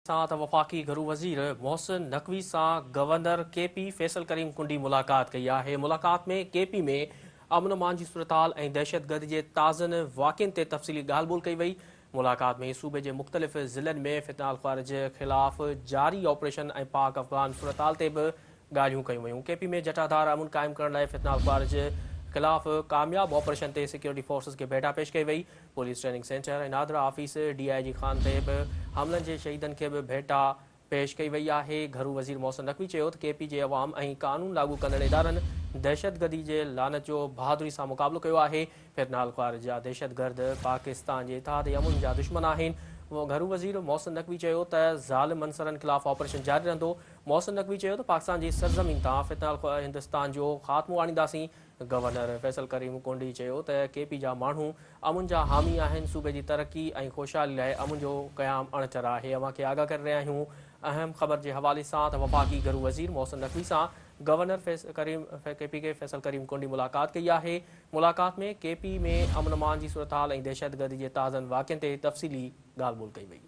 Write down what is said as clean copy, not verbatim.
सां त वफ़ाक़ी घरू वज़ीर मोहसिन नक़वी सां गवर्नर केपी फैसल करीम कुंडी मुलाक़ात कई आहे। मुलाक़ात में केपी में अमन अमान जी सूरतहाल ऐं दहशतगर्दी जे ताज़नि वाक़िअनि ते तफ़सीली ॻाल्हि ॿोल कई वई। मुलाक़ात में सूबे जे मुख़्तलिफ़ ज़िलनि में फितनाल ख़ारिज ख़िलाफ़ जारी ऑपरेशन ऐं पाक अफ़गान सूरतहाल ते बि ॻाल्हियूं कयूं वयूं। केपी में जटाधार अमन क़ाइमु करण लाइ फितनाल ख़ारिज ख़िलाफ़ कामयाब ऑपरेशन ते सिक्योरिटी फोर्सेस खे भेटा पेश कई वई। पुलिस ट्रेनिंग सेंटर ऐं नादरा ऑफिस DIG खान ते बि हमलनि जे शहीदनि खे बि भेटा पेश कई वई आहे। घरू वज़ीर मोहसिन नक़वी चयो त केपी जे अवाम ऐं क़ानून लागू कंदड़ इदारनि दहशतगर्दी जे लानत जो बहादुरी सां मुक़ाबिलो कयो आहे। फितनाल ख़ारिज जा दहशतगर्द पाकिस्तान जे इतिहाद ऐं अमन जा दुश्मन आहिनि। घरू वज़ीर मोहसिन नक़वी चयो त ज़ालिम अंसरनि ख़िलाफ़ ऑपरेशन जारी रहंदो। मोहसिन नक़वी चयो त पाकिस्तान जी सरज़मीन तां फितनाल हिंदुस्तान जो ख़ात्मो आणींदासीं। गवर्नर फैसल करीम कुंडी चयो त केपी जा माण्हू अमन जा हामी आहिनि। सूबे जी तरक़ी ऐं ख़ुशहाली लाइ अमन जो क़याम अणचर आहे। अवां खे आगाह करे रहिया आहियूं। अहम ख़बर जे हवाले सां त वफ़ाक़ी घरू वज़ीर मोहसिन नक़वी सां गवर्नर केपी के फैसल करीम कुंडी मुलाक़ात कई आहे। मुलाक़ात में केपी में अमन अमान जी सूरतहाल ऐं दहशतगर्दी जे ताज़नि वाक़िअनि ते तफ़सीली ॻाल्हि ॿोल कई वई।